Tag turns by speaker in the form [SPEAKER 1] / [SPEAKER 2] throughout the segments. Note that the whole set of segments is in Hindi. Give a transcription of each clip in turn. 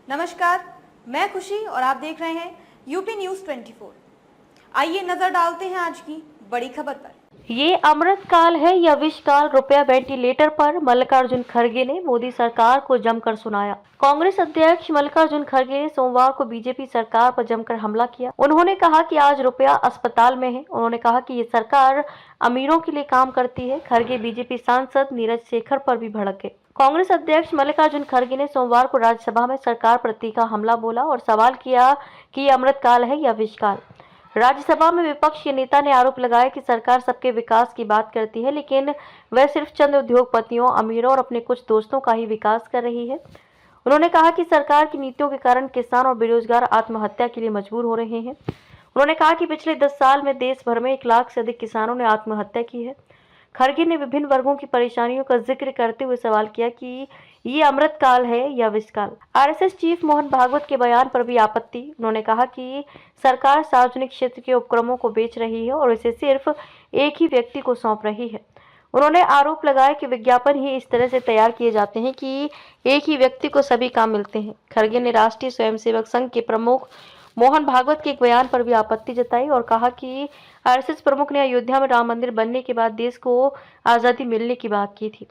[SPEAKER 1] नमस्कार, मैं खुशी और आप देख रहे हैं यूपी न्यूज़ 24। आइए नजर डालते हैं आज की बड़ी खबर पर।
[SPEAKER 2] ये अमृत काल है या विष काल, रुपया वेंटिलेटर पर मल्लिकार्जुन खड़गे ने मोदी सरकार को जमकर सुनाया। कांग्रेस अध्यक्ष मल्लिकार्जुन खड़गे ने सोमवार को बीजेपी सरकार पर जमकर हमला किया। उन्होंने कहा कि आज रुपया अस्पताल में है। उन्होंने कहा कि ये सरकार अमीरों के लिए काम करती है। खड़गे बीजेपी सांसद नीरज शेखर पर भी भड़क गए। कांग्रेस अध्यक्ष मल्लिकार्जुन खड़गे ने सोमवार को राज्यसभा में सरकार पर तीखा हमला बोला और सवाल किया कि ये अमृत काल है या विष काल। राज्यसभा में विपक्ष के नेता ने आरोप लगाया कि सरकार सबके विकास की बात करती है, लेकिन वह सिर्फ चंद उद्योगपतियों, अमीरों और अपने कुछ दोस्तों का ही विकास कर रही है। उन्होंने कहा कि सरकार की नीतियों के कारण किसान और बेरोजगार आत्महत्या के लिए मजबूर हो रहे हैं। उन्होंने कहा कि पिछले 10 साल में देश भर में 1 लाख से अधिक किसानों ने आत्महत्या की है। खड़गे ने विभिन्न वर्गों की परेशानियों का जिक्र करते हुए सवाल किया कि ये अमृत काल है या विष काल। आरएसएस चीफ मोहन भागवत के बयान पर भी आपत्ति। उन्होंने कहा कि सरकार सार्वजनिक क्षेत्र के उपक्रमों को बेच रही है और इसे सिर्फ एक ही व्यक्ति को सौंप रही है। उन्होंने आरोप लगाया कि विज्ञापन ही इस तरह से तैयार किए जाते हैं कि एक ही व्यक्ति को सभी काम मिलते हैं। खड़गे ने राष्ट्रीय स्वयंसेवक संघ के प्रमुख मोहन भागवत के एक बयान पर भी आपत्ति जताई और कहा कि आरएसएस प्रमुख ने अयोध्या में राम मंदिर बनने के बाद देश को आजादी मिलने की बात की थी।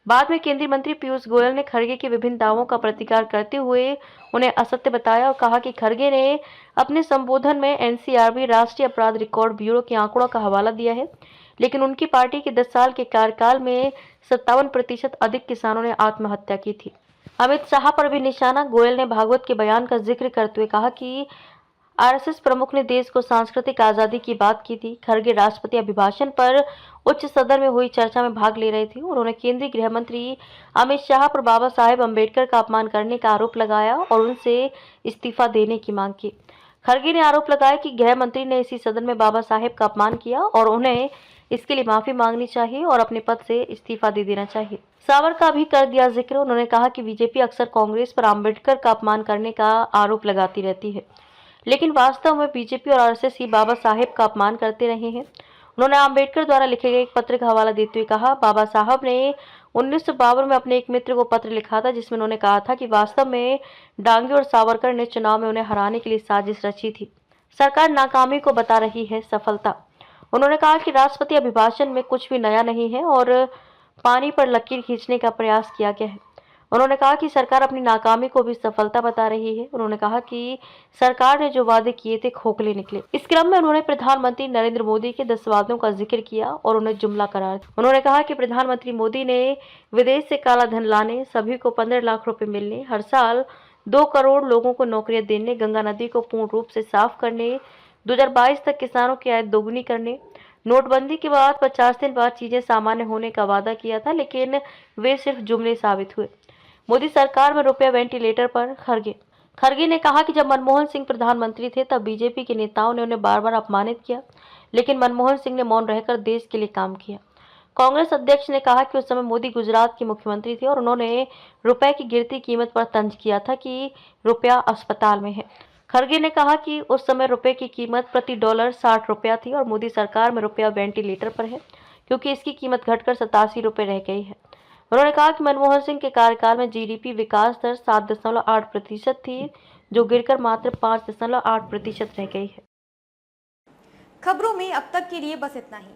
[SPEAKER 2] बाद में केंद्रीय मंत्री पीयूष गोयल ने खड़गे के विभिन्न दावों का प्रतिकार करते हुए उन्हें असत्य बताया और कहा कि खड़गे ने अपने संबोधन में एनसीआरबी, राष्ट्रीय अपराध रिकॉर्ड ब्यूरो के आंकड़ों का हवाला दिया है, लेकिन उनकी पार्टी के 10 साल के कार्यकाल में 57% अधिक किसानों ने आत्महत्या की थी। अमित शाह पर भी निशाना। गोयल ने भागवत के बयान का जिक्र करते हुए कहा कि आरएसएस प्रमुख ने देश को सांस्कृतिक आजादी की बात की थी। खड़गे राष्ट्रपति अभिभाषण पर उच्च सदन में हुई चर्चा में भाग ले रहे थे। उन्होंने केंद्रीय गृह मंत्री अमित शाह पर बाबा साहेब अम्बेडकर का अपमान करने का आरोप लगाया और उनसे इस्तीफा देने की मांग की। खड़गे ने आरोप लगाया कि गृह मंत्री ने इसी सदन में बाबा साहेब का अपमान किया और उन्हें इसके लिए माफी मांगनी चाहिए और अपने पद से इस्तीफा दे देना चाहिए। सावर का भी कर दिया जिक्र। उन्होंने कहा कि बीजेपी अक्सर कांग्रेस पर अम्बेडकर का अपमान करने का आरोप लगाती रहती है, लेकिन वास्तव में बीजेपी और आरएसएस ही बाबा साहेब का अपमान करते रहे हैं। उन्होंने अम्बेडकर द्वारा लिखे गए एक पत्र का हवाला देते हुए कहा, बाबा साहब ने 1952 में अपने एक मित्र को पत्र लिखा था जिसमें उन्होंने कहा था कि वास्तव में डांगे और सावरकर ने चुनाव में उन्हें हराने के लिए साजिश रची थी। सरकार नाकामी को बता रही है सफलता। उन्होंने कहा कि राष्ट्रपति अभिभाषण में कुछ भी नया नहीं है और पानी पर लकीर खींचने का प्रयास किया गया है। उन्होंने कहा कि सरकार अपनी नाकामी को भी सफलता बता रही है। उन्होंने कहा कि सरकार ने जो वादे किए थे खोखले निकले। इस क्रम में उन्होंने प्रधानमंत्री नरेंद्र मोदी के 10 वादों का जिक्र किया और उन्हें जुमला करार दिया। उन्होंने कहा कि प्रधानमंत्री मोदी ने विदेश से काला धन लाने, सभी को 15 लाख रुपए मिलने, हर साल 2 करोड़ लोगों को नौकरियां देने, गंगा नदी को पूर्ण रूप से साफ करने, 2022 तक किसानों की आय दोगुनी करने, नोटबंदी के बाद 50 दिन बाद चीजें सामान्य होने का वादा किया था, लेकिन वे सिर्फ जुमले साबित हुए। मोदी सरकार में रुपया वेंटिलेटर पर। खड़गे ने कहा कि जब मनमोहन सिंह प्रधानमंत्री थे तब बीजेपी के नेताओं ने उन्हें बार बार अपमानित किया, लेकिन मनमोहन सिंह ने मौन रहकर देश के लिए काम किया। कांग्रेस अध्यक्ष ने कहा कि उस समय मोदी गुजरात के मुख्यमंत्री थे और उन्होंने रुपए की गिरती कीमत पर तंज किया था कि रुपया अस्पताल में है। खड़गे ने कहा कि उस समय रुपए की कीमत प्रति डॉलर 60 रुपया थी और मोदी सरकार में रुपया वेंटिलेटर पर है क्योंकि इसकी कीमत घटकर 87 रुपये रह गई है। उन्होंने कहा कि मनमोहन सिंह के कार्यकाल में जीडीपी विकास दर 7.8% थी, जो गिरकर मात्र 5.8% रह गई है।
[SPEAKER 1] खबरों में अब तक के लिए बस इतना ही।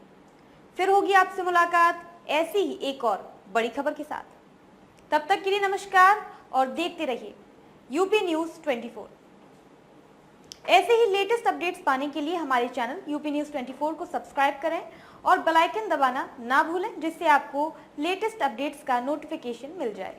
[SPEAKER 1] फिर होगी आपसे मुलाकात ऐसी ही एक और बड़ी खबर के साथ। तब तक के लिए नमस्कार और देखते रहिए यूपी न्यूज़ 24। ऐसे ही लेटेस्ट अपडेट्स पाने के लिए हमारे चैनल यूपी न्यूज़ 24 को सब्सक्राइब करें और बेल आइकन दबाना ना भूलें, जिससे आपको लेटेस्ट अपडेट्स का नोटिफिकेशन मिल जाए।